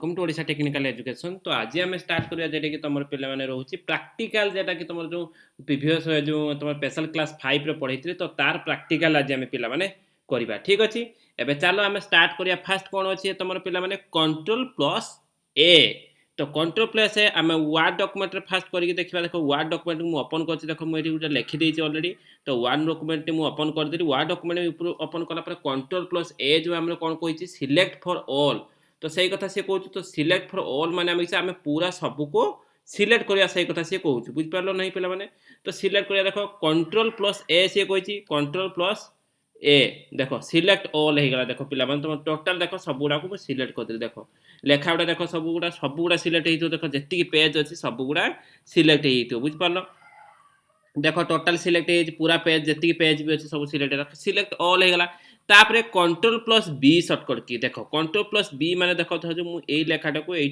Welcome to Odisha technical education. तो आज आम स्टार्ट करिया जेटा कि तुम पे रोचे प्रैक्टिकल जेटा कि तुम जो प्रीवियस जो तुम स्पेशल क्लास 5 रे पढ़ी तो तार प्रैक्टिकल आज आम पे करवा। ठीक अच्छे एबे चलो आम स्टार्ट करिया। फास्ट कौन अच्छे तुम पे कंट्रोल प्लस ए। तो कंट्रोल प्लस ए आम वर्ड डॉक्यूमेंट फास्ट करके देखा। देखो वर्ड डॉक्यूमेंट मुझे ओपन कर देखो मुझे गोटे लिखिदे अलरेडी। तो वर्ड डॉक्यूमेंट मुझे ओपन करदेली। वर्ड डॉक्यूमेंट ओपन कलापर कंट्रोल प्लस ए जो आम कौन कही सिलेक्ट फॉर ऑल। तो सही कथा से कहूँ तो सिलेक्ट फॉर ऑल माने आम पूरा सबको सिलेक्ट करिया। सही कथा से कहूँ बुझ पार नहीं पिला माने। तो सिलेक्ट करिया देखो कंट्रोल प्लस ए सी कही कंट्रोल प्लस ए देखो सिलेक्ट ऑल हो गला। देखो पिला तुम टोटाल देखो सब गुड़ा को सिलेक्ट करदेली। देखो लेखा गुड़ा देखो सब गुड़ा सिलेक्ट हो। देखो जी पेज अच्छी सब गुड़ा सिलेक्ट हो बुझ पार। देखो टोटाल सिलेक्ट हो पूरा पेज जी पेज भी अच्छे सब सिलेक्ट सिलेक्ट ऑल हो गला। तापर control plus B shortcut key देखो कंट्रोल प्लस बी माने देखो जो मुझे लेखाटा को ये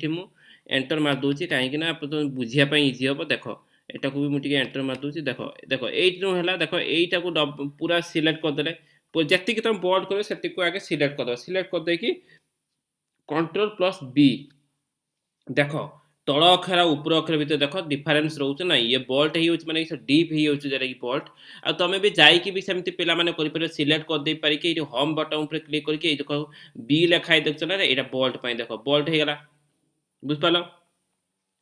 एंटर मार दूसरी कहीं बुझापी इजी हम। देखो यहाँ को भी मुझे एंटर मार दूसरी। देखो देखो ये है देखो यहीटा को पूरा सिलेक्ट करदे जी तुम बोर्ड कर से आगे सिलेक्ट करदे। सिलेक्ट करदे कंट्रोल प्लस बी देखो तल अक्षर ऊपर अक्षर भितर देखो डिफरेन्स रोचे ना। ये बोल्ट ही माने डीप ही जोटा कि बोल्ट आ तुम भी जाइए भी सेमती पे सिलेक्ट कर दे पारिकी होम बटन पर क्लिक करके देखो बी लेखाई देख ना यहाँ बोल्ट पर। देखो बोल्ट हो गला बुझिपार।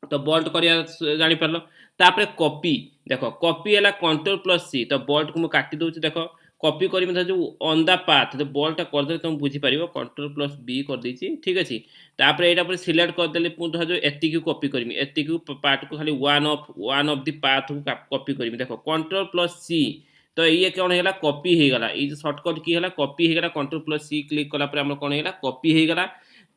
तो बोल्ट कर जापार। तापर कॉपी देखो कॉपी है कंट्रोल प्लस सी। तो बोल्ट को मुझे काटी दूसरी। देखो कॉपी कर जो ऑन द पाथ जो बोल्टा करदे तुम बुझीपार कंट्रोल प्लस बी कर देछि। ठीक अच्छे तापर यहाँ सिलेक्ट करदे जो एति कॉपी करमी एति पार्ट को खाली वन ऑफ द पाथ को कॉपी करमी। देखो कंट्रोल प्लस सी तो ये कौन है कॉपी हो गला। ये सर्टकट की है कॉपी हो गला। कंट्रोल प्लस सी क्लिक कलापर आम कौन है कॉपी हो गला।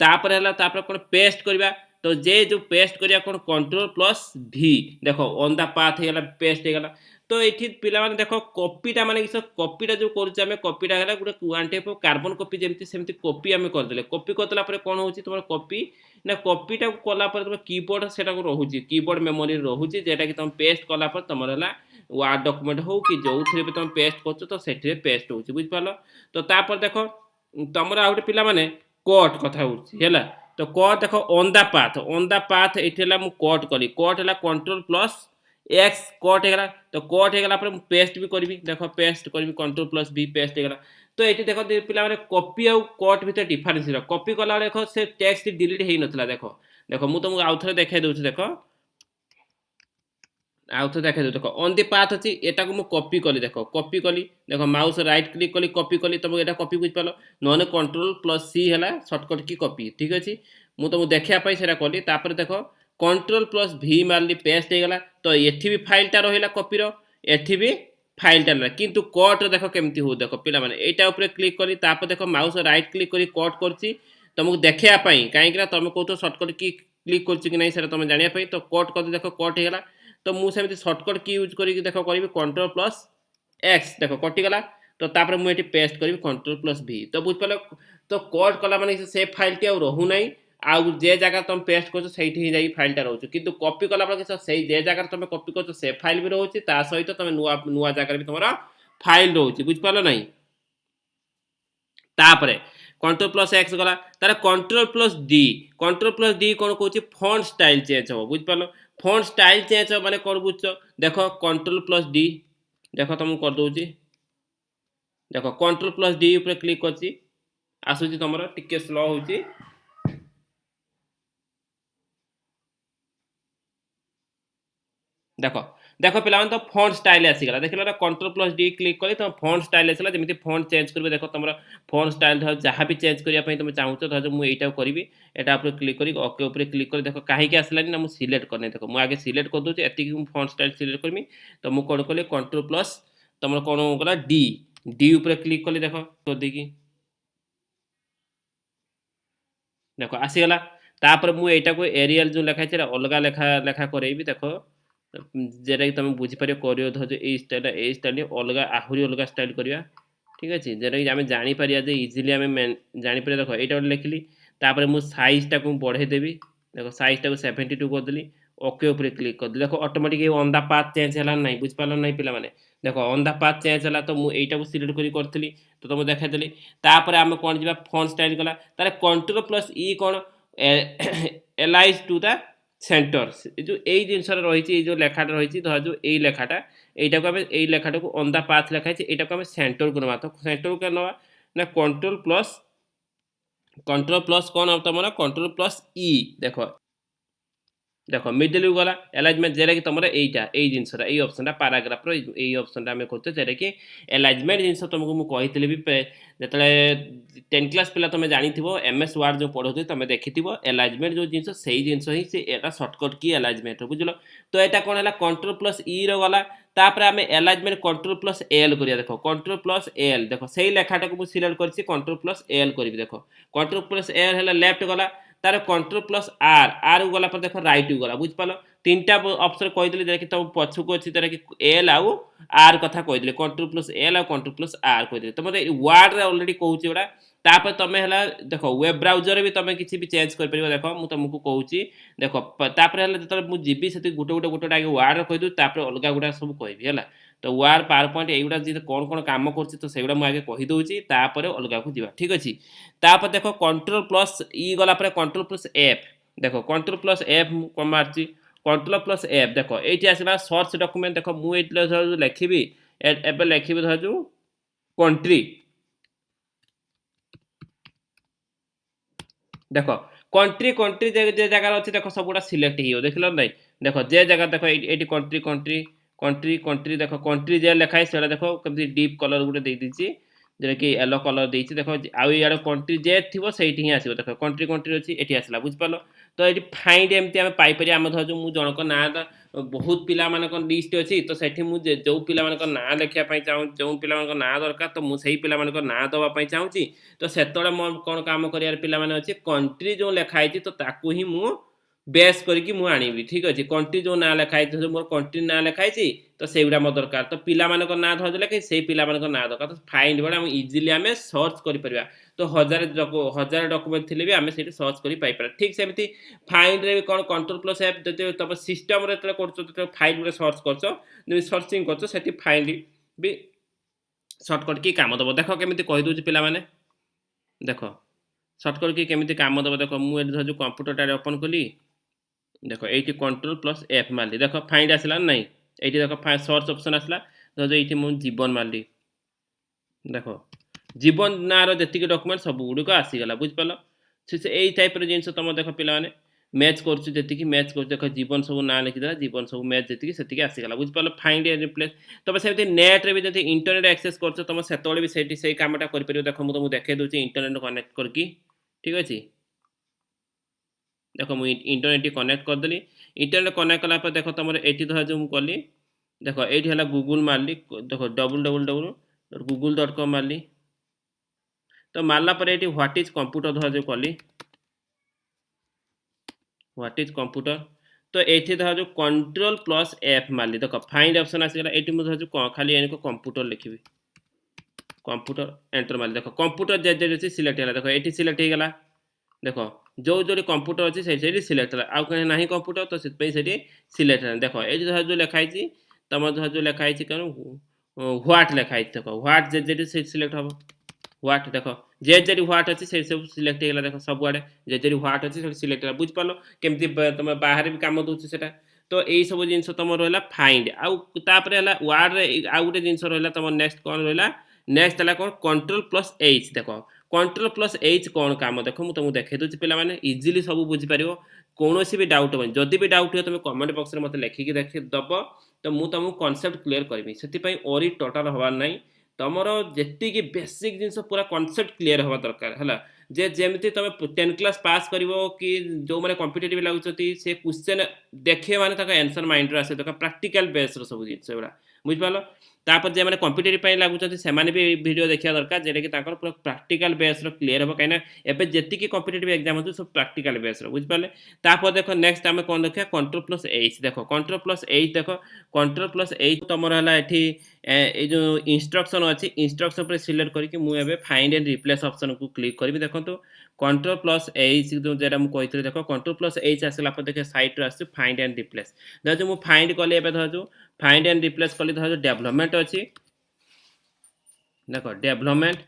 तापर कौन पेस्ट करवा। तो जे जो पेस्ट करिया कौन कंट्रोल प्लस भी देखो ऑन द पाथ हो गला पेस्ट हो गला। तो ये पिला माने देखो कॉपीटा माने कॉपीटा जो करें कॉपीटा है गोटे one type of carbon copy जमी सेमती कॉपी आम करदे। कॉपी करदेला कौन हो तुम कॉपी ना कॉपीटा कलापर तुम कीबोर्ड से रोचे कीबोर्ड मेमोरी रोचे जेटा कि तुम पेस्ट कलापर तुम वर्ड डॉक्यूमेंट हो कि जो थे भी तुम पेस्ट कर तो से पेस्ट हो बुझिपार। तो तापर देखो तुम आ गए पिला माने कट कथा है। तो कट देखो ऑन द पाथ ये कट कली कट है कंट्रोल प्लस एक्स कट होगा। तो कट होगा पेस्ट भी करी। देखो पेस्ट करी कंट्रोल प्लस बी पेस्ट होगा। तो ये देखो पे कॉपी आउ कट भर डिफरेन्स कॉपी कला देखो से टेक्स्ट डिलीट हो नाला। देखो देखो मुझे तुमको आउ थे देखा दूसरी। देखो आउ थे देखा देखो ऑन दी पाथ अच्छी यहाँ को कॉपी कली। देखो कॉपी कली देखो माउस राइट क्लिक कली कॉपी कली तुम यहाँ कॉपी बुझिपार नॉन कंट्रोल प्लस सी है सर्टकट की कॉपी। ठीक अच्छे मुझे तुमको देखापी से कली। तापर देखो कंट्रोल प्लस भी मारली पेस्ट हो गला। तो ये भी फाइलटा रहा कॉपीर एठी भी फाइलटा रहा किंतु कट देखो केमती हो। देखो पिला माने एटा ऊपर क्लिक करी तापर देखो माउस राइट क्लिक करी कट करछि तुमको देखापी कहीं तुम कौन सर्टकट की क्लिक कर नहीं से तुम जानापी। तो कट कर देखो कट हो गला। तो मुझे सर्टकट की यूज करी देखो करी कंट्रोल प्लस एक्स देखो कटिगला। तो तापर मुझे पेस्ट करी कंट्रोल प्लस भी। तो बुझिपार तो कट कला माने से फाइलटी आ रोना आउ जे जगह तुम पेस्ट कर ही फाइलटा रोच किंतु कॉपी कला से जे जगह तुम कॉपी कर से फाइल भी रोचे ता सहित तुम नुआ नुआ जगह भी तुम फाइल रोचे बुझिपार नहीं। तापर कंट्रोल प्लस एक्स गला तार कंट्रोल प्लस डी कौन कौन फॉन्ट स्टाइल चेंज हो बुझिपार। फॉन्ट स्टाइल चेंज हो माने कौन बुझ देखो कंट्रोल प्लस डी देखो तुमको कर दूची। देखो कंट्रोल प्लस डी ऊपर क्लिक करछि आसुची तुम टिके स्लो होची। देखो देखो पे तो फॉन्ट स्टाइल आसीगला देख कंट्रोल प्लस डी क्लिक करी तुम फॉन्ट स्टाइल आसला जमी फॉन्ट चेंज कर। देखो तुम फॉन्ट स्टाइल जहाँ भी चेंज करने तुम चाहूँ धर मुझे यहाँ करी यहाँ क्लिक करी ओके ऊपर क्लिक कर। देखो कहीं आसलानी ना मुझे सिलेक्ट करनी। देखो मुझे आगे सिलेक्ट कर दूसरी एति फॉन्ट स्टाइल सिलेक्ट करमी। तो मुझे कौन कली कंट्रोल प्लस तुम कौन गला डी डी ऊपर क्लिक कली देखो कर देगी देखो आसीगला। तापर मुझे यहाँ को एरियल जो लेखाई अलग लेखा लेखा करेबी। देखो जेटा कि तुम बुझीपार कर धर ये स्टाइल अलग आहरी अलग स्टाइल करवा। ठीक अच्छे जेटा कि आम जापर इजिली आम जापर। देखो ये गोटे लिखली तापर मुझे सैजटा को बढ़ेदेवी। देखो सैजटा को 72 करदेली ओके ऊपर क्लिक कर। देखो automatic on the path change है ना बुझिपार नहीं पिला माने। देखो ऑन द पाथ चेंज है तो मुझे यहाँ सिलेक्ट करी तो तुमको देखादेली। तापर आम कौन जा फॉन्ट स्टाइल गला तार कंट्रोल प्लस ई कौन एलाइज टू द सेंटर जो यही जिनस रही जो लेखाटा रही धर जो यही लेखाटा यहीटा को आम यही लेखाटा को ऑन द पाथ लिखाई यहाँ को आम सेंटर को नवा तो सेंटर को क्या नवा ना कंट्रोल प्लस कौन तुम कंट्रोल प्लस ई देख मिडिल को गला एलाइजमेंट जेटा कि तुम यही जिनसा यही ऑप्शनटा पैराग्राफ यही ऑप्शनटा आम करते जेटा कि एलाइजमेंट जिनस तुमको मुझे भी जो 10 क्लास पिला तुम जानी एमएस वार्ड जो पढ़ो तुम देखी एलाइजमेंट जो जिनस से जिनस ही से सर्टकट की एलाइजमेंट बुझल तो यहाँ कौन है कंट्रोल प्लस ई रहा तापर आम एलाइजमेंट कंट्रोल प्लस एल करिया देख कंट्रोल प्लस एल देख से लेखाटा को मुझे सिलेक्ट कर कंट्रोल प्लस एल करी देख कंट्रोल प्लस एल है लेफ्ट गला तार कंट्रोल प्लस आर आर को गला पर देख राइट को गला बुझिपाल तीन टा ऑप्शन कहीदेली जरा कि तुम पछक अच्छी जरा कि एल आउ आर कथा कहीदेली कंट्रोल प्लस एल आ कंट्रोल प्लस आर कहीदेली तो मतलब वार्ड रे ऑलरेडी कहूँ एटा तापर तुम है देख वेब ब्राउजर भी तुम किसी भी चेंज कर देख मुझे तुमको कहूँ देख तापर जो मुझे जी गोटे गोटे गोटे आगे वार्ड कहीदेवी तापर अलग गुड़ा सब कहि है तो वार्ड पावर पॉइंट युवा जी कौन कौन कम कर तो से मुझे कहीदे तापर अलग को जा ठीक अच्छे तापर देख कंट्रोल प्लस ई गला कंट्रोल प्लस एफ देख कंट्रोल प्लस एफ कौन मार्च कंट्रोल प्लस एफ देख ये आसला सर्च डॉक्यूमेंट देख मुझे लिखी एवं लिखी धर जो कंट्री देख कंट्री कंट्री जे जगह अच्छी देख सब गुड़ा सिलेक्ट हो देख ना देख जे जगह देख ये कंट्री कंट्री कंट्री कंट्री देख कंट्री जे लिखाई से देख कमी डीप कलर गोटे देती जोटा कि येलो कलर देती देख आउ कंट्री जे थी से ही आस देख कंट्री कंट्री अच्छी ये आसला बुझिपाल तो ये फाइंड एमती आम पाइपर आम धर मुझे जनक ना बहुत पिला लिस्ट अच्छी तो से मुझे जो पिला ना लिखापी चाहूँ जो पिला ना दरकार तो मुझे पिला ना दवाई चाहूँगी तो से मोर कौन कम कर पिला अच्छे कंट्री जो लिखाई तो ताकू ही मु बेस करके मुझे आनी ठीक अच्छे कंट्री जो ना लिखाई मोर कंट्री ना लिखाई तो से गुड़ा मोर दरकार तो पिला ना धरदेले कि से पिला ना दरकार तो फाइंड बड़ा इजिली आम सर्च कर तो हजार डॉक्यूमेंट थे भी आम से सर्च कर ठीक सेमती फाइंड रे कौन कंट्रोल प्लस एफ तुम सिस्टम कर फाइल गुड़ा सर्च कर सर्चिंग कर फाइंड भी सर्टकट की काम दब देख केमी कहीदे पिला माने देख सर्टकट की केमी काम दब देख मुझे जो कंप्यूटर ओपन कली देख ये कंट्रोल प्लस एफ मारली देख फाइंड आसला ना ये देख सर्च ऑप्शन आसला धर ये मुझे जीवन मारली देख जीवन ना जी डॉक्यूमेंट सब गुड़िक आसीगला बुझिपाल से यही टाइप जिन तुम देख पे मैच कर मैच कर देख जीवन सब ना लिखिदेला जीवन सब मैच जी से आसीगला बुझिपाल फाइंड रिप्लेस तुम से नेट्रे भी जब इंटरनेट एक्सेस कर तुम से भी से कमटा कर देख मुझे तुमको देखा दूसरी इंटरनेट कनेक्ट करके ठीक अच्छे देख मुझे इंटरनेट कनेक्ट करदेली इंटरनेट कनेक्ट कलापर देख तुम ये धर जो कली देख ये है गूगल मारली देख www.google.com मारली तो मारला पर ये व्हाट इज कंप्यूटर धर जो कली व्हाट इज कंप्यूटर तो ये धर जो कंट्रोल प्लस एफ मारली देख फाइंड ऑप्शन आसगला ये मुझे धर जो खाली इनको कंप्यूटर लिखी कंप्यूटर एंटर मारली देख कंप्यूटर जे जे सिलेक्ट है देख ये सिलेक्ट होगा देख जो जो कंप्यूटर अच्छी से सिलेक्ट है आउ कहीं ना कंप्यूटर तो से सिलेक्ट है देख ये धर जो लिखाई तुम धर जो लिखाई कौन व्हाट लिखाई देख व्हाट जे जे सिलेक्ट हम व्हाट देख जे जे व्हाट अच्छी से सब सिलेक्ट होगा देख सबुआड़े जे जे व्हाट अच्छी सिलेक्ट है बुझिपाल केमती तुम बाहर भी कम दूसरी से तो यही सब जिन तुम रहा फाइंड आउे है वार्ड आउ गोटे जिन रहा तुम नेक्स्ट कौन रहा नेक्स्ट है कौन कंट्रोल प्लस एच देख कंट्रोल प्लस एच कौन काम देख मुझे तुमको देखा दूसरी पे इजिली सब बुझीपर कौन भी डाउट हेनी जदि भी डाउट हो तुम कमेंट बॉक्स में मतलब लिखिकी दब तो मुझे तुमको कॉन्सेप्ट क्लियर करी से और टोटाल हबार ना तुम जी बेसिक जिन पूरा कॉन्सेप्ट क्लियर हवा दरकार है जे जमी तुम 10 क्लास पास कर कि जो मैंने कॉम्पिटिटिव लगुच से क्वेश्चन देखे माने आंसर माइंड आसे प्रैक्टिकल बेस सब जिन गुड़ा बुझिपाल तापर जे मैंने कॉम्पिटिटिव लगुच से भी वीडियो देखा दरकार जेटा कि पूरा प्रैक्टिकल बेस क्लियर हम कहीं एवं जी कॉम्पिटिटिव एग्जाम हो सब प्रैक्टिकल बेस बुझिपारे तापर देख नेक्स्ट आम कौन देखा कंट्रोल प्लस एच देख कंट्रोल प्लस एच देख कंट्रोल प्लस एच तुम है जो इंस्ट्रक्शन अच्छी इंस्ट्रक्शन पर सिलेक्ट करके मुझे फाइंड एंड रिप्लेस ऑप्शन को क्लिक करी देखो कंट्रोल प्लस एच जो जेटा मुझे देख कंट्रोल प्लस एच आसला देखिए सैट्रे आस फाइंड एंड रिप्लेस धर जो मुझे फाइंड कली धर जो फाइंड एंड रिप्लेस कली धर जो डेवलपमेंट अच्छी देख डेवलपमेंट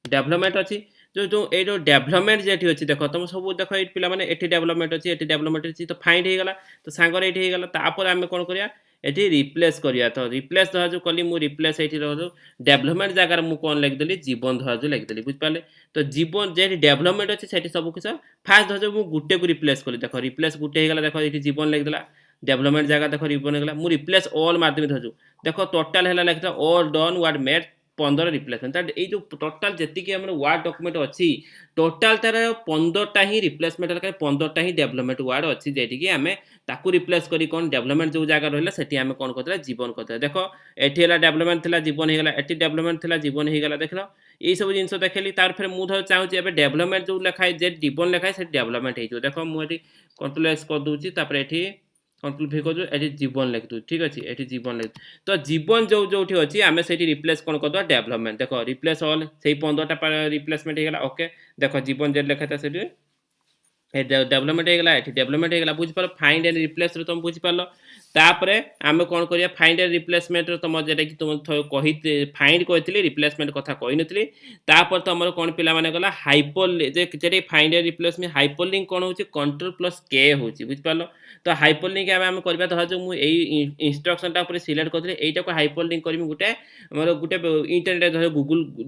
डेभलपमेंट अछि जो ए जो डेभलपमेंट जेठी अछि देख तुम सब देख ए पिला माने एठी डेभलपमेंट अछि एठी डेभलपमेंट अछि तो फाइंड हे गला तो सांगर एठी हे गला तापर आमे कोन करिया एठी रिप्लेस करिया तो रिप्लेस धरा जो कली मु रिप्लेस एठी रह जो डेभलपमेंट जगह मु कोन लिख देली जीवन धरा जो लिख देली बुझ पाले तो जीवन जे डेभलपमेंट अछि सेठी सब किछ फास्ट धरा जो मु गुटे को रिप्लेस कली देखो रिप्लेस गुटे हे गला देखो एठी जीवन लिख देला डेभलपमेंट जगह देखो जीवन हे गला मु रिप्लेस ऑल माध्यम धरा जो देखो टोटल हैला लिखता all done what made 15 replacement ये जो टोटाल जी आम वार्ड डॉक्यूमेंट अच्छी टोटाल तार 15टा ही रिप्लेसमेंट 15टा ही डेभलपमेंट वार्ड अच्छी जेटिकी आम ताकू रिप्लेस करी कौन डेभलपमेंट जो जगह रहा सेठी आम कौन करते जीवन करते देख एटी डेभलपमेंट थी जीवन होगा एटी डेभलपमेंट थी जीवन होगा देख लो ये सब जिन देखली तार फिर मुझे चाहूँगी एवं डेभलपमेंट जो लिखाए जे जीवन लिखाए से डेभलपमेंट हो देख मुझे कंट्रोल एस कर दूसरी ये कंट्रोल भि कर ये जीवन लिख दूँ ठीक अच्छे ये जीवन लिख तो जीवन जो जो अच्छी आम से रिप्लेस कौन कर डेभलपमेंट देख रिप्लेस ऑल से 15टा रिप्लेसमेंट होगा ओके देख जीवन जे लिखा था से डेभलपमेंट होगा ये डेभलपमेंट होगा बुझिपार फाइंड एंड रिप्लेस तुम बुझिपार तापर आम कौन करिया फाइंड एंड रिप्लेसमेंट तुम जेटा कि तुम कही फाइंड कही रिप्लेसमेंट कथा कही नी तापर तुम कौन पिला माने गला hyper J find and replacement hyper link कौन होची कंट्रोल प्लस के होची बुझिपार तो हाइपर लिंक आम करबा धर जो मुझे इंस्ट्रक्शनटा ऊपर सिलेक्ट करथि एटा को हाइपर लिंक करबी गुटे हमर गुटे इंटरनेट धर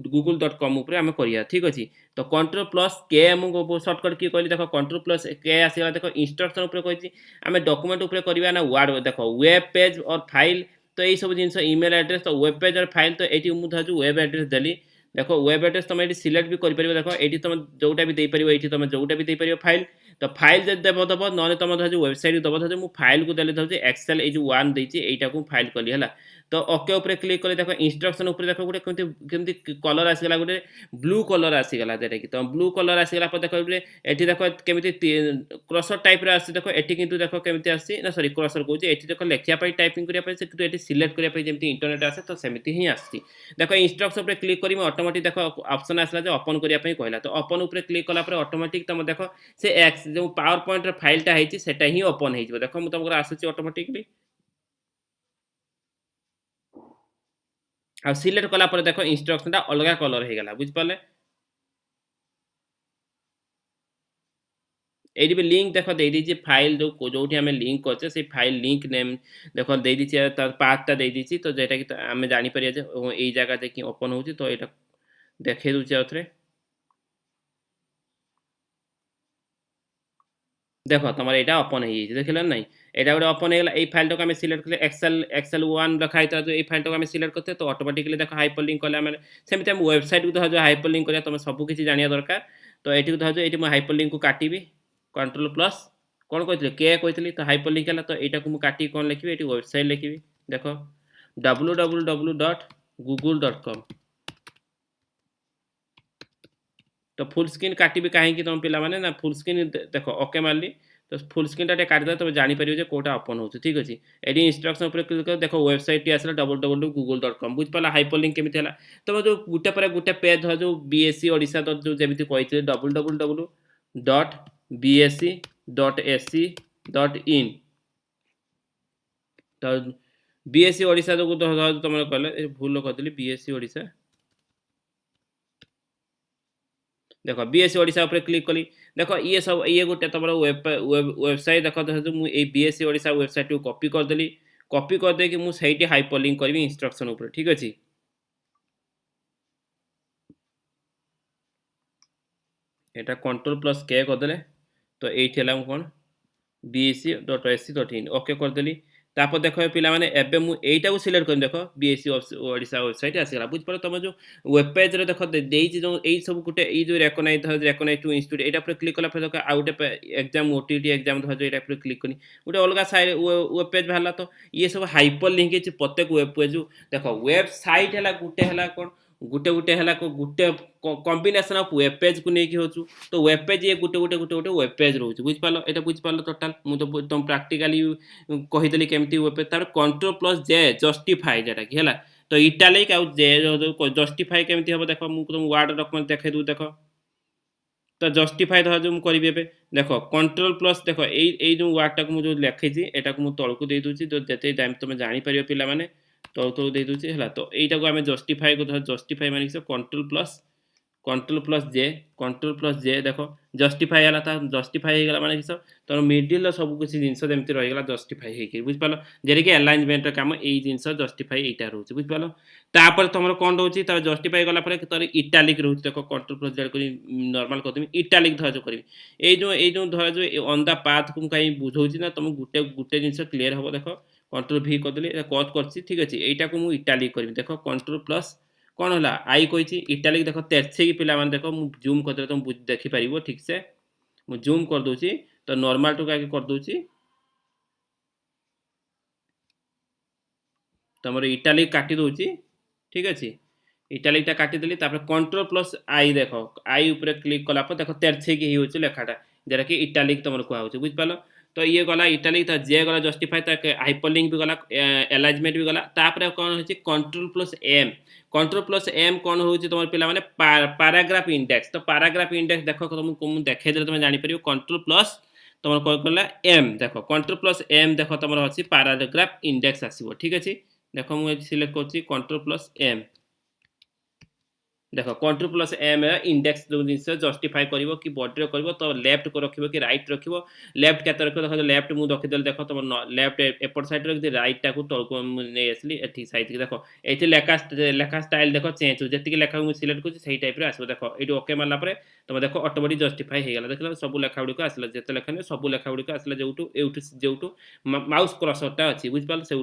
google.com ऊपर आम करिया ठीक अछि तो कंट्रोल प्लस के हमको शॉर्टकट की कहली देखो कंट्रोल प्लस के आसीला देखो इंस्ट्रक्शन ऊपर कहि आम डॉक्यूमेंट ऊपर करबा ना वर्ड देखो वेब पेज और फाइल तो यही सब जिन ईमेल एड्रेस तो वेब पेज और फाइल तो ये मुझे वेब एड्रेस देली देखो वेब एड्रेस तुम ये सिलेक्ट भी कर देखो ये तुम जोटा भी देपर ये तुम जोटा भी देपर फाइल तो फाइल जब देव दब ना तुम धर जो वेबसाइट दब धर मुझे फाइल को देले धर एक्सेल ये वन देती यू फाइल कली है तो ओके ऊपर क्लिक कले देखो इंस्ट्रक्शन ऊपर देखो गोटे केमती कलर आसीगला गोटे ब्लू कलर आसीगला जेटा कि तो ब्लू कलर आसीगला पर देखो एठी देखो केमती क्रसर टाइप रे आसी देखो एठी किंतु देखो केमती आसी ना सॉरी क्रसर कहूँ एठी देखो लेखिया पाई टाइपिंग करिया पाई से एठी सिलेक्ट करिया पाई जेमती इंटरनेट आसे तो सेमती ही आसी देखो इंस्ट्रक्शन ऊपर क्लिक करी ऑटोमेटिक देखो ऑप्शन आसला जे ओपन करिया पाई कहला तो ओपन ऊपर क्लिक कला पर ऑटोमेटिक तुम देखो से एक्स जो पावर पॉइंट रे फाइलटा हेची सेटा ही ओपन हे जिवो देखो मु तुमको आसुची ऑटोमेटिकली आ सिलेक्ट कला पर देखो इंस्ट्रक्शनटा अलग कलर हे गला बुझ पाले एडी भी लिंक देखो दे दीजिए फाइल जो जोठी हमें लिंक करछे से फाइल लिंक नेम देखो दे दीजिए तार पाथटा दे दीची तो जेटा कि हमें जानि परिया जे एई जगह देखि ओपन होची तो एटा देखे दुची आउथरे देखो तुम यहाँ ओपन हो देख ना यहाँ गोटे ओपन होगा ये फाइल टाक सिलेक्ट कले एक्सेल वन रखा था जो ये फाइल टाक सिलेक्ट करते तो ऑटोमेटिकली देखो हाइपर लिंक कले सेमती आम वेबसाइट को धर हाइपर लिंक करा तुम सबकि जाना दरकार तो ये धर ये हाइपर लिंक को काटिबी कंट्रोल प्लस कौन कही के कही तो हाइपर लिंक है तो यहाँ को काटी कौन लिखी ये वेबसाइट लिखी देख www.google.com तो फुल स्क्रीन काटिबी कहीं तुम पिला माने ना फुल स्क्रीन देखो ओके मारली तो फुल स्क्रीन टा काटिदा तुम जापर जो कौटा ओपन हो ठीक अच्छे ये इंस्ट्रक्शन ऊपर क्लिक कर देखो वेबसाइट टी आसला www.google.com बुझ पाला हाइपर लिंक केमी है तुम जो गोटे पर गोटे पेज धर जो बीएससी ओडिशा जो जमी कही www.bsc.ac.in तो बीएससी ओडिशा जो तुम कहले भूल करदेली बीएससी ओडिशा देखो बीएससी ओडिशा ऊपर क्लिक कली देखो ये सब ये गोटे तुम वेबसाइट देखो जो मुझे बीएससी ओडिशा वेबसाइट को कॉपी करदेली कॉपी करदे कि मुझे हाइपर लिंक करी इंस्ट्रक्शन ऊपर ठीक अच्छे यहाँ कंट्रोल प्लस के करदे तो ये कौन bsc.ac.in ओके करदेली तापर देखो पिला माने एबे मु एटा को सिलेक्ट कर देखो बीएससी ओडिशा वेबसाइट आसीगला बुझ पर तुम जो वेब पेज रे देखो देई जो एई सब गुटे एई जो रेकग्नाइज टू इंस्टीट्यूट एटा पर क्लिक कला फिर देखो आ गुटे एग्जाम ओटीटी एग्जाम धर एटा पर क्लिक करी गुटे अलग साइड वेब पेज भाला तो ये सब हाइपर लिंक है प्रत्येक वेब पेज देखो वेबसाइट है गुटे है कौन गुटे गुटे है गुटे कॉम्बिनेशन ऑफ वेब पेज को लेकिन हो तो वेब पेज ये गुटे गुटे गुटे गुटे वेब पेज रोचे बुझ पाल ये बुझ पाल टोटाल मुझे तुम प्राक्टिकली कहीदेली केमती वेब पेज तार कंट्रोल प्लस जे जस्टिफाई जेटा कि है तो इटालिक आउ जे जस्टिफाई केमती हम देख मुझे तुम वर्ड डॉक्यूमेंट देखे दू देख तो जस्टिफाई धर जो मुझे करी देख कंट्रोल प्लस देख ये जो वर्डटा को मुझे लिखी यहाँ को मुझे तौक दे दूसरी तो जिते टाइम तुम जापर पे तौक तौक दे दूसरी है तो यहाँ को आम जस्टिफाई को धर जस्टिफाई मान कंट्रोल प्लस कंट्रोल प्लस जे देख जस्टिफाई है जस्टिफाई होगा माने किस तुम मिडिल सब किसी जिन जमी रहीगला जस्टिफाई होगी बुझिपाल जेटा कि अलाइनमेंट काम यही जिन जस्टिफाई यहाँ रोचे बुझिपाल तापर तुम कौन रोचे जस्टिफाई गलापर तर इटालिक रोचे देख कंट्रोल प्लस जेड कर नॉर्मल करदेवी इटालिक धर जो करी जो धर जो ऑन द पाथ को कहीं बुझाऊँ ना तुम गोटे गोटे जिन क्लीयर हम देख कंट्रोल V करदेली कट कर ठीक अच्छे यहाँ को मुझे इटालिक करी देख कंट्रोल प्लस कौन है आई कही इटालिक देख तेरछे पिला देख मुझे जूम करदे तुम देखिपर ठीक से मुझे जूम कर दूसरी तो नॉर्मल टू आगे कर दूसरी तुम इटालिक काटी दूसरी ठीक अच्छे इटालिकटा काटिदेली कंट्रोल प्लस आई देख आई उपर क्लिक कलापर देख तेरछे की हो लेखाटा जरा कि इटालिक तुम कहुचे बुझिपाल तो ये गला इटालिक तो जे गला जस्टिफाई हाइपरलिंक भी गला एलाइजमेंट भी गला तापर कौन हो कंट्रोल प्लस एम कौन हो तुम पे पैराग्राफ इंडेक्स तो पैराग्राफ इंडेक्स देख तुमको देखे तुम जापर कंट्रोल प्लस तुम कौन कला एम देख कंट्रोल प्लस एम देख तुम अच्छी पैराग्राफ इंडेक्स आसो ठीक अच्छे देख मुझे सिलेक्ट कर कंट्रोल प्लस एम देख कंट्रोल प्लस एम इंडेक्स जो जिन जस्टिफाई कर कि बॉडी कर तो लेफ्ट को रखियो कि राइट रखियो लेफ्ट के रखियो देख लेफ्ट मुझे रखीदेल देख तुम लेफ्ट एपट साइड रखी राइट टाक तौक नहीं आसली एटी साइड देख ये लेखा स्टाइल देख चेंज हो जी लेखा मुझे सिलेक्ट कर टाइप आसो देख ये ओके मारला तुम देख ऑटोमेटिक जस्टिफाई हो गला देख सब लेखा गुड़िक आसला जिते लेखा नहीं सब लेखा गुड़िक आसला जो माउस क्रसरटा अच्छी बुझिपाल से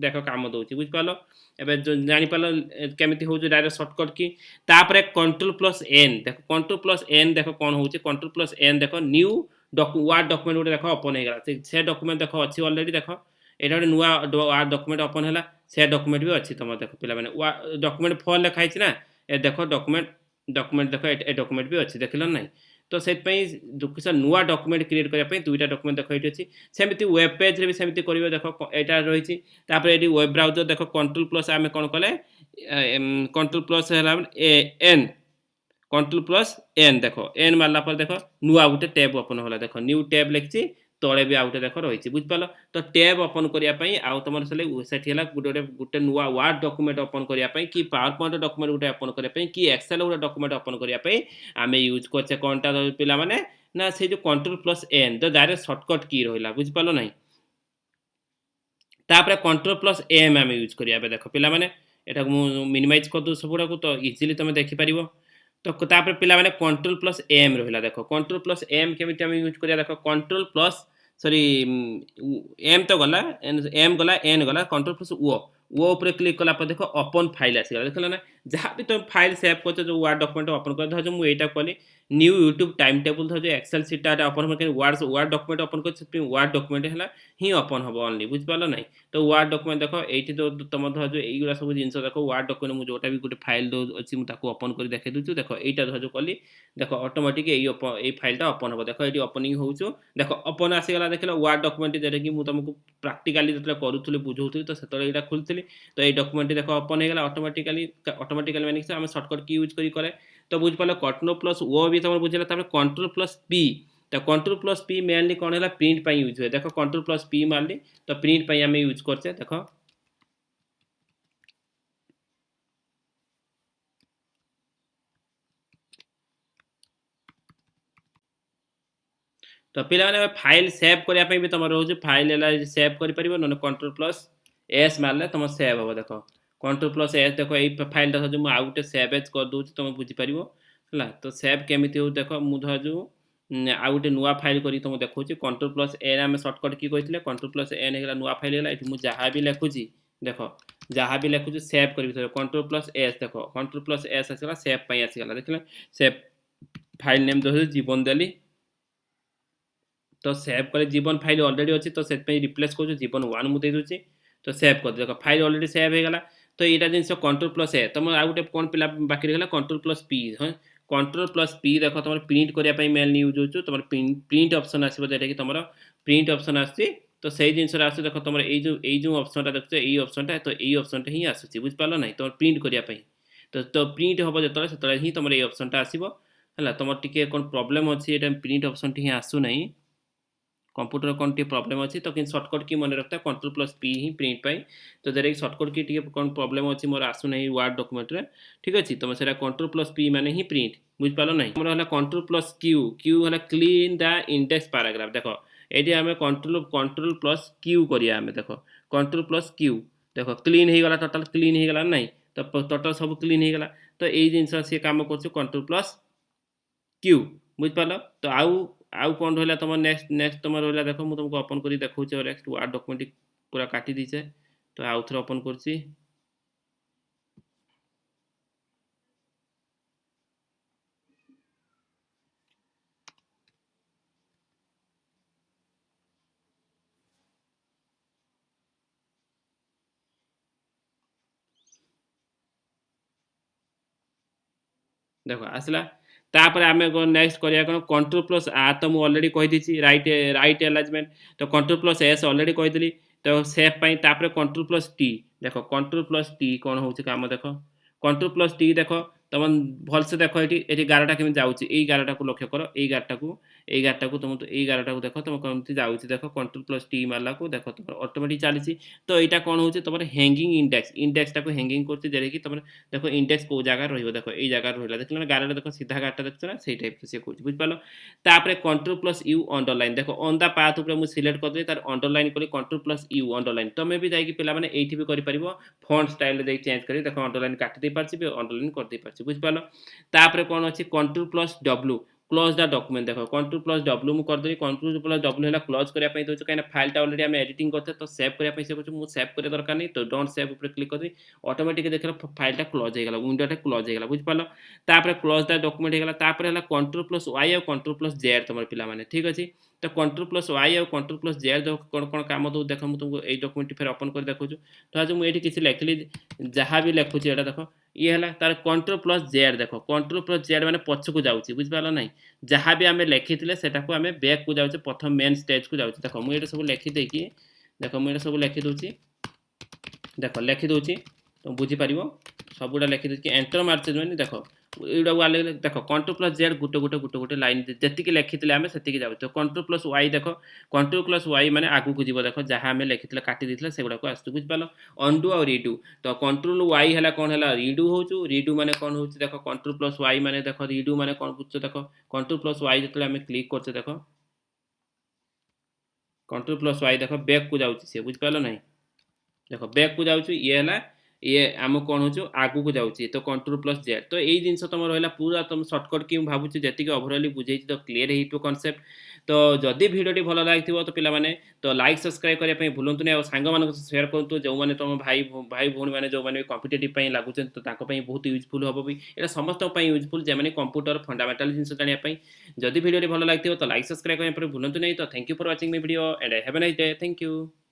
देख काम दूसरी बुझिपाल एवं जापार केमी हो डायरेक्ट सर्टकट की तापर कंट्रोल प्लस एन देख कंट्रोल प्लस एन देख कौन हो कंट्रोल प्लस एन देख न्यू वार्ड डॉक्यूमेंट गोटे देख ओपन हो गला से डॉक्यूमेंट देख अच्छी ऑलरेडी देख यहाँ गोटे नुआ वार्ड डॉक्यूमेंट ओपन है से डॉक्यूमेंट भी अच्छी तुम देख पे डॉक्यूमेंट 4 लिखाई ना ए देख डॉक्यूमेंट देख ए डॉक्यूमेंट भी अच्छी देख ना तो से किस नुआ डॉक्यूमेंट क्रिएट करने दुईटा डॉक्यूमेंट देख ये अच्छी सेमती वेब पेज रे भी सेमती कर देख यहाँ रही ये वेब ब्राउजर देख कंट्रोल प्लस आम कौन कले control plus N control plus N देख एन मारला देख नुआ गोटे टैब ओपन होला देख न्यू टैब लिखी तले भी आउटे देख रही बुझिपाल तो टैब ओपन करने आउ तुम से गोटे गोटे नुआ वार्ड डॉक्यूमेंट ओपन करने कि पावर पॉइंट डॉक्यूमेंट गोटे ओपन करने कि एक्सेल गोटे डॉक्यूमेंट ओपन करने आम यूज करचे कौनटा पिला माने ना से जो कंट्रोल प्लस एन तो डायरेक्ट सर्टकट की रहा बुझिपाल ना तापर कंट्रोल प्लस एम आम यूज करिया देख पिला माने एटा मिनिमाइज कर दो सबुड़ा को तो इजिली तुम देखिपर तो तापर पिला माने कंट्रोल प्लस एम रहा देख कंट्रोल प्लस एम केमी आम यूज करिया देख कंट्रोल प्लस सॉरी एम तो गला एम गला एन गला कंट्रोल प्लस वो ऊपर क्लिक कला देख ओपन फाइल आसगला देख ना जहाँ भी तुम फाइल सेव कर जो वार्ड डॉक्यूमेंट ओपन कर धर मुझे यहाँ कली न्यू यूट्यूब टाइम टेबल धर जो एक्सेल सीटा ओपन वार्ड डॉक्यूमेंट ओपन कर वार्ड डॉक्यूमेंट है ही ओपन हम ओनली बुझिपाल ना तो वार्ड डॉक्यूमेंट देख ये जो तुम धर जो यही सब जिन देख वार्ड डॉक्यूमेंट मुझे जोटा भी गोटे फाइल अच्छी मुझे ओपन कर देखे दूसरी देख यहाँ धर जो कली देख ऑटोमेटिक ये फाइलटा ओपन हम देख ये ओपनिंग हो देख ओपन आसीगला देख वार्ड डॉक्यूमेंट जेटा कि मुझे तुमको प्राक्टिकाली जो करूँ बुझाऊँ तो से यहाँ खुलती तो ये डॉक्यूमेंट देख ओपन हो गला ऑटोमेटिकली मैंने आम सर्टकट की यूज करे तो बुझिपाल कंट्रोल प्लस वो भी तुम बुझेगा कंट्रोल प्लस पी तो कंट्रोल प्लस पी मेनली कौन है प्रिंट यूज हुए देख कंट्रोल प्लस पी मारली तो प्रिंट आम यूज करचे देख तो पे फाइल सेव करने भी तुम रोज फाइल सेव कर कंट्रोल प्लस एस मारे तुम सेव हम देख कंट्रोल प्लस एस देख ये फाइलटा जो मुझे आउ गए सेव एज कर दूसरी तुम बुझीपर है तो सेव केमी हो देख मुझे जो आउ गोटे नुआ फाइल कर तुम देखा कंट्रोल प्लस एन आम सर्टकट की कहते कंट्रोल प्लस एन है नुआ फाइल है मुझे जहाँ भी लिखुची देख जहाँ भी लिखुची सेव कर कंट्रोल प्लस एस देख कंट्रोल प्लस एस आसगला सेव आसगला देख सेव फाइल नेम जो जीवन देली तो सेव कर जीवन फाइल ऑलरेडी अच्छी तो से रिप्लेस कर जीवन 1 मुझे दूसरी तो सेव कर देख फाइल ऑलरेडी सेव हो गला तो यहाँ जिन कंट्रोल प्लस ए तुम आउ गए कौन पिला बाकी रहा कंट्रोल प्लस पी हाँ कंट्रोल प्लस पी देख तुम प्रिंट करने मेनली यूज हो तुम प्रिंट ऑप्शन आसो जोटा कि तुम प्रिंट ऑप्शन आसी तो से जिन आस देख तुम जो ऑप्शन देख ये ऑप्शन तो ये ऑप्शन ही आसूसी बुझिपाल ना तुम प्रिंट करने तो प्रिंट हम जो ही तुम ये ऑप्शन आसो है तुम टे कौन प्रोब्लेम अच्छी प्रिंट ऑप्शन ही आसू ना कंप्यूटर कौन टी प्रॉब्लम अच्छी तो कि सर्टकट की मन रखता कंट्रोल प्लस पी ही प्रिंट पाई तो जरा कि सर्टकट की टी कौन प्रॉब्लम अच्छी मोर आसू ना वार्ड डॉक्यूमेंट रे ठीक अच्छे तुम से कंट्रोल प्लस पी माने ही प्रिंट बुझिपाल ना हमर हला कंट्रोल प्लस क्यू क्यू हला क्लीन द इंडेक्स पैराग्राफ देखो एटी हमें कंट्रोल प्लस क्यू करिया हमें देखो कंट्रोल प्लस क्यू देखो क्लीन हो गला टोटल क्लीन हो गला नहीं तो टोटल सब क्लीन हो गला तो यही जिनस सी काम कर कंट्रोल प्लस क्यू बुझिपाल तो आउ कौन रहा तुम नेक्स्ट नेक्स्ट तुम रहा देख मुझे तुमको ओपन कर देखा नेक्स्ट वार्ड डॉक्यूमेंट पूरा काटी दीचे तो आउ थे ओपन कर देख आसला तापर आम नेक्स्ट करिया कौन कंट्रोल प्लस आ तो मुझे ऑलरेडी कही दीची राइट राइट अलाइनमेंट तो कंट्रोल प्लस एस ऑलरेडी कहीदेली तो सेफ पाई तापर कंट्रोल प्लस टी देख कंट्रोल प्लस टी कौन हो काम देख कंट्रोल प्लस टी देख तुम भलसे देख ये गारटा केमी जाऊँगी यही गारटा को लक्ष्य कर यही गारटा को तुम यही गारटा को देख तुम कमी जाऊँगी देख कंट्रोल प्लस टी मारला को देख तुम ऑटोमेटिक चली तो यहाँ कौन हो तुम हैंगिंग इंडेक्स इंडेक्सटा को हैंगिंग कर तुम देख इंडेक्स कौ जगह रही देख यही जगह रहा देख गारटा देख सीधा गारटा देख ना से टाइप से कह बुझिपाल तापर कंट्रोल प्लस यू अंडरलाइन देख ऑन द पाथ ऊपर मुझे सिलेक्ट करदे तार अंडरलाइन कली कंट्रोल प्लस यू अंडरलाइन तुम भी जाकि पे ये भी कर फॉन्ट स्टाइल चेंज कर देख अंडरलाइन काटी पार्टी अंडरलाइन कर पार्टी बुझिपाल तापर कौन अच्छी control plus W close the document देख कंट्रोल प्लस डब्ल्यू मुझे करदेवी कंट्रोल प्लस डब्ल्यू है क्लोज करने दूसरे कहीं फाइलटा ऑलरेडी आम एडिटिंग करते तो सेव करने से मुझे सेव कर दरकार नहीं तो डोंट सेव ऊपर क्लिक करदेवी ऑटोमेटिक देख फाइलटा क्लोज हो गला विंडोटा क्लोज हो गला बुझिपाल तापर क्लोज द डॉक्यूमेंट होगा तापर है कंट्रोल प्लस वाई और कंट्रोल प्लस जेड तुम पे ठीक अच्छे तो कंट्रोल प्लस वाई और कंट्रोल प्लस जेड कौन कौन काम दो देख मुझे तुमको ये डॉक्यूमेंट फिर ओपन कर देखो तो आज मुझे किसी लिखली जहाँ भी लिखुची यहाँ देख ये है तार कंट्रोल प्लस जेड देख कंट्रोल प्लस जेड मैंने पछक जाऊँगी बुझिपाल ना जहाँ भी आम लिखी से आम बैक को जाऊँ प्रथम मेन स्टेज को जाऊँ देख मुझे सब लिखिदे कि देख मुझे सब लिखिदे देख लिखिदे तुम बुझीपार सबूटा लिखिदे कि एंटर मार्च मैंने देख यहाँ देख कंट्रोल प्लस जेड गोटे गोटे गोटे गोटे लाइन जी लिखी आम से जाऊँ तो कंट्रोल प्लस वाई देख कंट्रोल प्लस वाई मैंने आगू को जीव देख जहाँ आम लिखी काटी देते से गुड़ाक आस बुझिपाल अंडू और रिडू तो कंट्रोल वाई है कौन है रिडू हो रिडू मैंने कौन हो देख कंट्रोल प्लस वाई मैंने देख रिडू मैंने कौन बुझ देख कंट्रोल प्लस वाई जो आम क्लिक कर देख कंट्रोल प्लस वाई देख बैक को जाऊँ सी बुझिपाल ना देख बैक को जाऊँ ये है ये आम कौन हो आगू को जाऊँगी तो कंट्रोल प्लस जेड तो यही जिन तुम रहा पूरा तुम सर्टकट कि भावुँ जी ओभरअली बुझे तो क्लीयर हो कनसेप्ट तो जदि भिडियोटी भल लगी तो पे तो लाइक सब्सक्राइब करने भूलु नहीं सांग मान सेयार करूँ जो मैंने तुम भाई भाई भौणी मैंने जो मैंने कॉम्पिटिटिव लगुच तो बहुत यूजफुल हम भी ये समस्त यूजफुल जो मैंने कंप्यूटर फंडामेंटल जिन जानापी जदि भिडियोटी भल लगी तो लाइक सब्सक्राइब करने भूलु नहीं तो thank you for watching my video and have a nice day thank you.